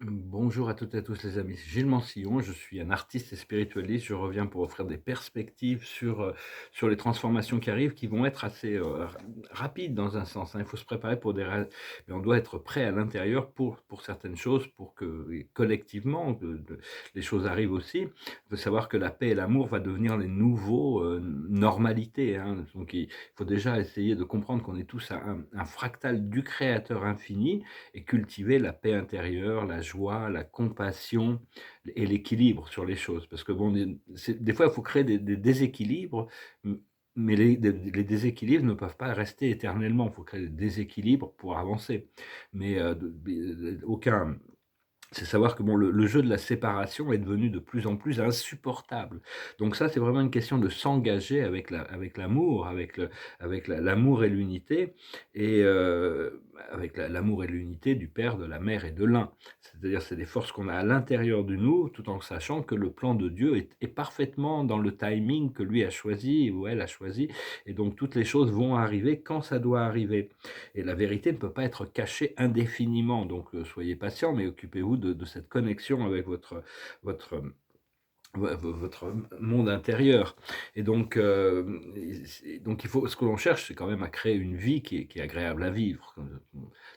Bonjour à toutes et à tous les amis, c'est Gilles Mansillon, je suis un artiste et spiritualiste. Je reviens pour offrir des perspectives sur les transformations qui arrivent, qui vont être assez rapides dans un sens, hein. Il faut se préparer pour mais on doit être prêt à l'intérieur pour certaines choses, pour que et collectivement les choses arrivent aussi. Il faut savoir que la paix et l'amour va devenir les nouveaux normalités, hein. Donc il faut déjà essayer de comprendre qu'on est tous un fractal du Créateur infini, et cultiver la paix intérieure, la joie, la compassion et l'équilibre sur les choses. Parce que bon, des fois, il faut créer des déséquilibres, mais les déséquilibres ne peuvent pas rester éternellement. Il faut créer des déséquilibres pour avancer. Mais aucun c'est savoir que bon, le jeu de la séparation est devenu de plus en plus insupportable. Donc ça, c'est vraiment une question de s'engager avec l'amour, l'amour et l'unité, et avec l'amour et l'unité du Père, de la Mère et de l'un. C'est-à-dire, c'est des forces qu'on a à l'intérieur de nous, tout en sachant que le plan de Dieu est parfaitement dans le timing que lui a choisi ou elle a choisi, et donc toutes les choses vont arriver quand ça doit arriver. Et la vérité ne peut pas être cachée indéfiniment. Donc, soyez patient, mais occupez-vous de cette connexion avec votre votre monde intérieur. Et donc, donc il faut, ce que l'on cherche, c'est quand même à créer une vie qui est agréable à vivre.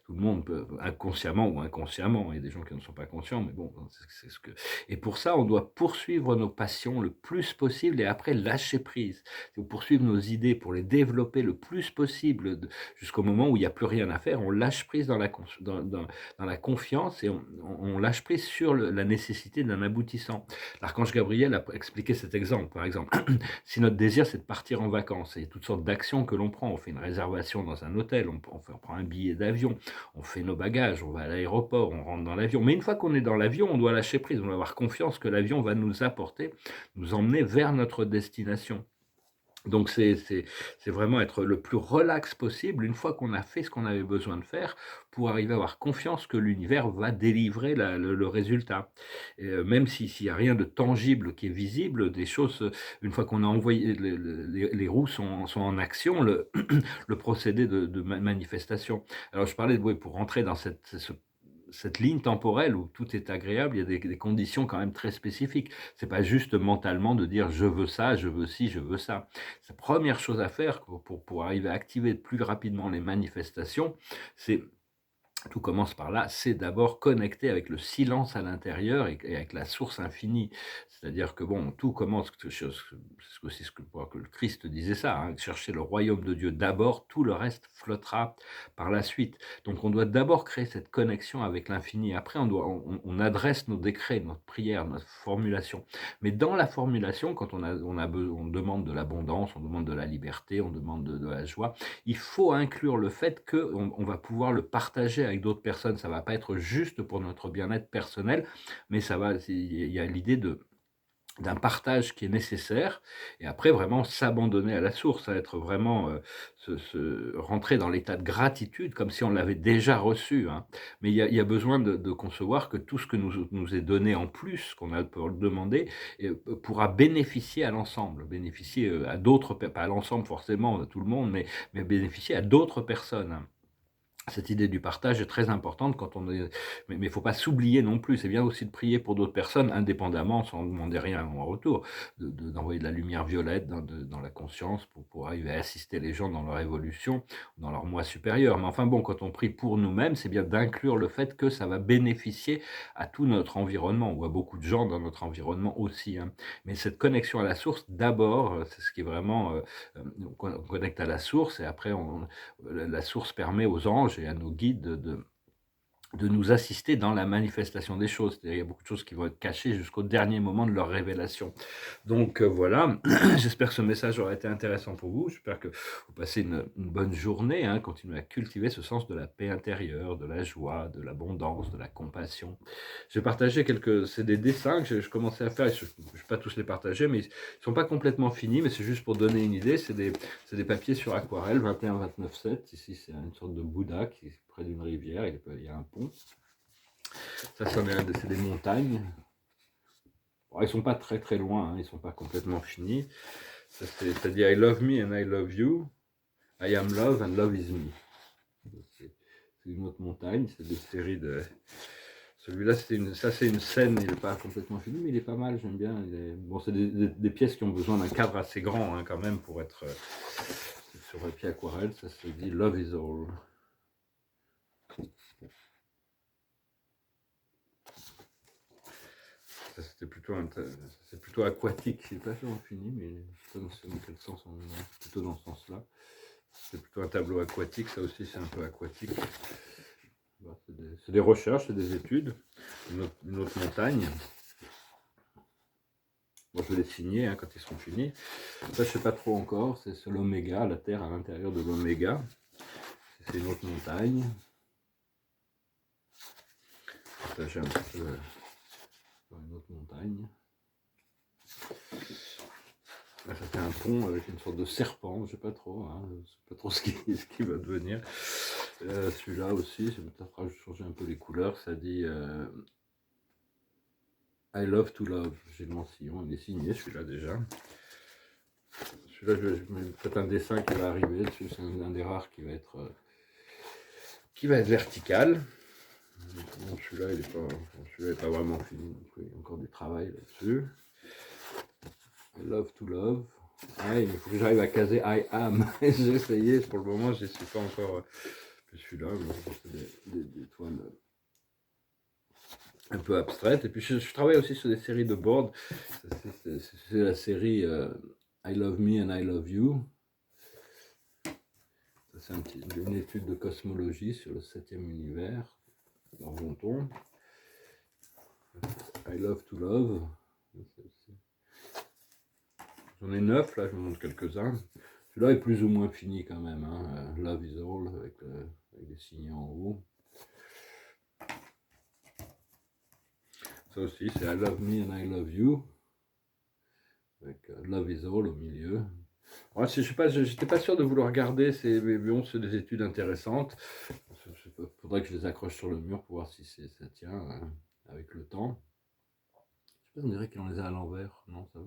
Tout le monde peut, inconsciemment ou inconsciemment, il y a des gens qui ne sont pas conscients, mais bon, c'est ce que. Et pour ça, on doit poursuivre nos passions le plus possible et après lâcher prise. Il faut poursuivre nos idées pour les développer le plus possible jusqu'au moment où il n'y a plus rien à faire. On lâche prise dans la confiance, et on lâche prise sur la nécessité d'un aboutissant. L'archange Gabriel a expliqué cet exemple, par exemple. Si notre désir, c'est de partir en vacances, il y a toutes sortes d'actions que l'on prend. On fait une réservation dans un hôtel, on prend un billet d'avion, on fait nos bagages, on va à l'aéroport, on rentre dans l'avion. Mais une fois qu'on est dans l'avion, on doit lâcher prise, on doit avoir confiance que l'avion va nous apporter, nous emmener vers notre destination. Donc c'est vraiment être le plus relax possible une fois qu'on a fait ce qu'on avait besoin de faire, pour arriver à avoir confiance que l'univers va délivrer le résultat. Et même s'il y a rien de tangible qui est visible, des choses, une fois qu'on a envoyé les roues sont en action, le procédé de manifestation. Alors je parlais de, oui, pour rentrer dans cette ligne temporelle où tout est agréable, il y a des conditions quand même très spécifiques. C'est pas juste mentalement de dire: «Je veux ça, je veux ci, je veux ça». La première chose à faire pour arriver à activer plus rapidement les manifestations, c'est, tout commence par là, c'est d'abord connecter avec le silence à l'intérieur et avec la source infinie. C'est-à-dire que bon, tout commence, c'est aussi ce que le Christ disait ça, hein: «Cherchez le royaume de Dieu d'abord, tout le reste flottera par la suite». Donc on doit d'abord créer cette connexion avec l'infini. Après on adresse nos décrets, notre prière, notre formulation. Mais dans la formulation, quand on demande de l'abondance, on demande de la liberté, on demande de la joie, il faut inclure le fait qu'on va pouvoir le partager avec d'autres personnes. Ça va pas être juste pour notre bien-être personnel, mais il y a l'idée d'un partage qui est nécessaire, et après vraiment s'abandonner à la source, à être vraiment, rentrer dans l'état de gratitude comme si on l'avait déjà reçu, hein. Mais il y a besoin de concevoir que tout ce que nous est donné en plus, qu'on a pour le demander, pourra bénéficier à l'ensemble, bénéficier, à d'autres pas à l'ensemble forcément, à tout le monde, mais bénéficier à d'autres personnes, hein. Cette idée du partage est très importante quand on est, mais il faut pas s'oublier non plus. C'est bien aussi de prier pour d'autres personnes indépendamment, sans demander rien en retour, d'envoyer de la lumière violette dans la conscience pour arriver à assister les gens dans leur évolution, dans leur moi supérieur. Mais enfin bon, quand on prie pour nous-mêmes, c'est bien d'inclure le fait que ça va bénéficier à tout notre environnement, ou à beaucoup de gens dans notre environnement aussi, hein. Mais cette connexion à la source, d'abord, c'est ce qui est vraiment, on connecte à la source, et après la source permet aux anges et à nos guides de nous assister dans la manifestation des choses. C'est-à-dire, il y a beaucoup de choses qui vont être cachées jusqu'au dernier moment de leur révélation. Donc voilà, j'espère que ce message aura été intéressant pour vous. J'espère que vous passez une bonne journée, hein. Continuez à cultiver ce sens de la paix intérieure, de la joie, de l'abondance, de la compassion. J'ai partagé c'est des dessins que je commençais à faire, et je ne vais pas tous les partager, mais ils ne sont pas complètement finis, mais c'est juste pour donner une idée. C'est des papiers sur aquarelle, 21-29-7. Ici, c'est une sorte de Bouddha qui est près d'une rivière, il y a un pont. Ça, c'est des montagnes. Bon, ils sont pas très très loin, hein, ils sont pas complètement finis. Ça dit I love me and I love you. I am love and love is me. C'est une autre montagne, c'est des séries de. Celui-là, c'est une scène, il n'est pas complètement fini, mais il est pas mal, j'aime bien. Bon, c'est des pièces qui ont besoin d'un cadre assez grand, hein, quand même, pour être sur papier aquarelle. Ça se dit Love is All. Ça, c'est plutôt aquatique. C'est pas vraiment fini, mais je ne sais pas dans quel sens on est. Plutôt dans ce sens-là. C'est plutôt un tableau aquatique. Ça aussi, c'est un peu aquatique. C'est des recherches, c'est des études. Une autre montagne. Bon, je vais les signer, hein, quand ils seront finis. Ça, je sais pas trop encore. C'est l'oméga, la Terre à l'intérieur de l'oméga. C'est une autre montagne. Partager un petit peu une autre montagne. Là, ça fait un pont avec une sorte de serpent. Je sais pas trop. Hein, je sais pas trop ce qui va devenir. Celui-là aussi, ça fera changer un peu les couleurs. Ça dit I love to love. Gilles Mansillon, il est signé celui-là déjà. Celui-là, je mets peut-être un dessin qui va arriver dessus. C'est un des rares qui va être vertical. Bon, celui-là, il n'est pas vraiment fini. Donc, il y a encore du travail là-dessus. I love to love. Ah, il faut que j'arrive à caser I am. J'ai essayé, pour le moment, je ne suis pas encore. Celui-là, c'est des toiles un peu abstraites. Et puis, je travaille aussi sur des séries de boards. C'est la série I Love Me and I Love You. C'est une étude de cosmologie sur le 7e univers, dans Bonton. I Love to Love. J'en ai 9, là, je vous montre quelques-uns. Celui-là est plus ou moins fini quand même. Hein. Love is All, avec les signes en haut. Ça aussi, c'est I Love Me and I Love You, avec Love is All au milieu. Alors, je sais pas, j'étais pas sûr de vouloir regarder, mais bon, c'est des études intéressantes. Il faudrait que je les accroche sur le mur pour voir si ça tient hein, avec le temps. Je sais pas, on dirait qu'on les a à l'envers. Non, ça va.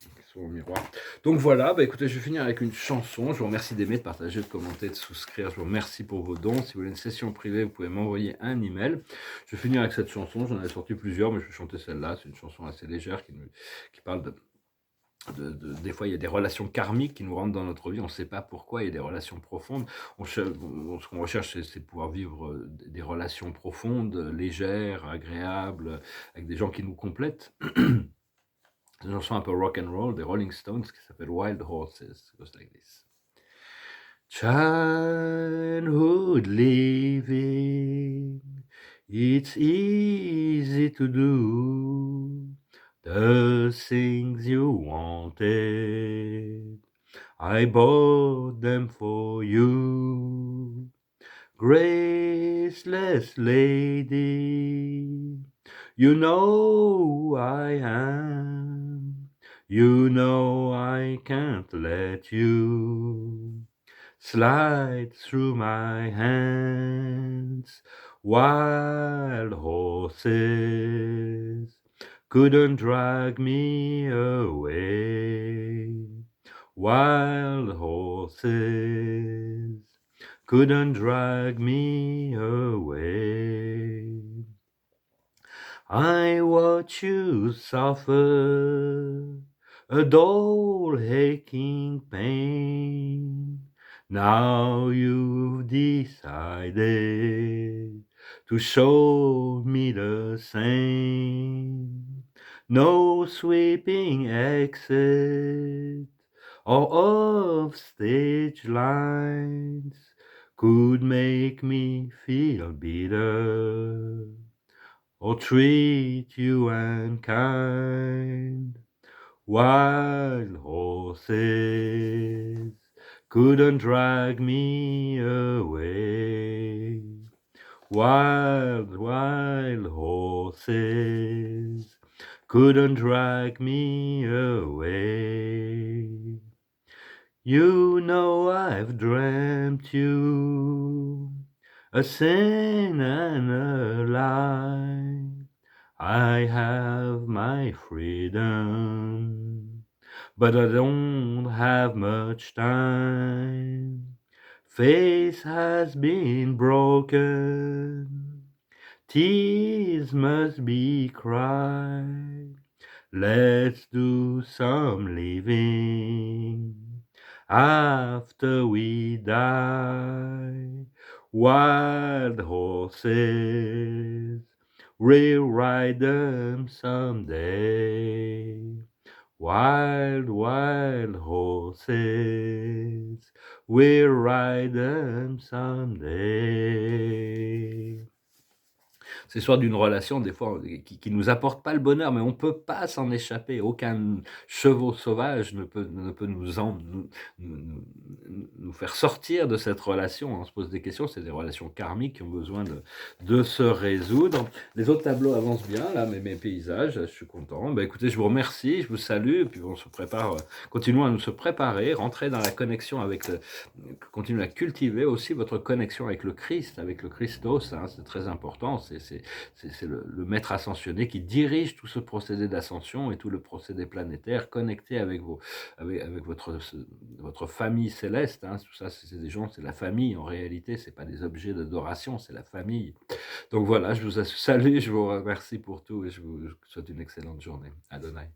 Ils sont au miroir. Donc voilà, bah écoutez, je vais finir avec une chanson. Je vous remercie d'aimer, de partager, de commenter, de souscrire. Je vous remercie pour vos dons. Si vous voulez une session privée, vous pouvez m'envoyer un email. Je vais finir avec cette chanson. J'en ai sorti plusieurs, mais je vais chanter celle-là. C'est une chanson assez légère qui parle des fois, il y a des relations karmiques qui nous rentrent dans notre vie. On ne sait pas pourquoi. Il y a des relations profondes. Ce qu'on recherche, c'est de pouvoir vivre des relations profondes, légères, agréables, avec des gens qui nous complètent. C'est une chanson un peu rock and roll des Rolling Stones qui s'appelle Wild Horses. It goes like this. Childhood living, it's easy to do the things you wanted. I bought them for you, graceless lady. You know I am. You know I can't let you slide through my hands. Wild horses couldn't drag me away. Wild horses couldn't drag me away. I watch you suffer a dull aching pain. Now you've decided to show me the same. No sweeping exit or off stage lines could make me feel bitter or treat you unkind. Wild horses couldn't drag me away. Wild horses couldn't drag me away. You know I've dreamt you a sin and a lie. I have my freedom, but I don't have much time. Faith has been broken, tears must be cried. Let's do some living after we die. Wild horses, we'll ride them someday. Wild, wild horses, we'll ride them someday. C'est l'histoire d'une relation des fois qui nous apporte pas le bonheur, mais on peut pas s'en échapper. Aucun chevaux sauvage ne peut nous faire sortir de cette relation. On se pose des questions, c'est des relations karmiques qui ont besoin de se résoudre. Les autres tableaux avancent bien, là, mes paysages, je suis content. Bah, écoutez, je vous remercie, je vous salue, et puis on se prépare, continuons à nous se préparer, rentrer dans la connexion avec continuez à cultiver aussi votre connexion avec le Christ, avec le Christos, hein, c'est très important. C'est le maître ascensionné qui dirige tout ce procédé d'ascension et tout le procédé planétaire, connecté avec votre famille céleste, hein. Tout ça, c'est des gens, c'est la famille en réalité, c'est pas des objets d'adoration, c'est la famille. Donc voilà, je vous salue, je vous remercie pour tout et je vous souhaite une excellente journée. Adonai.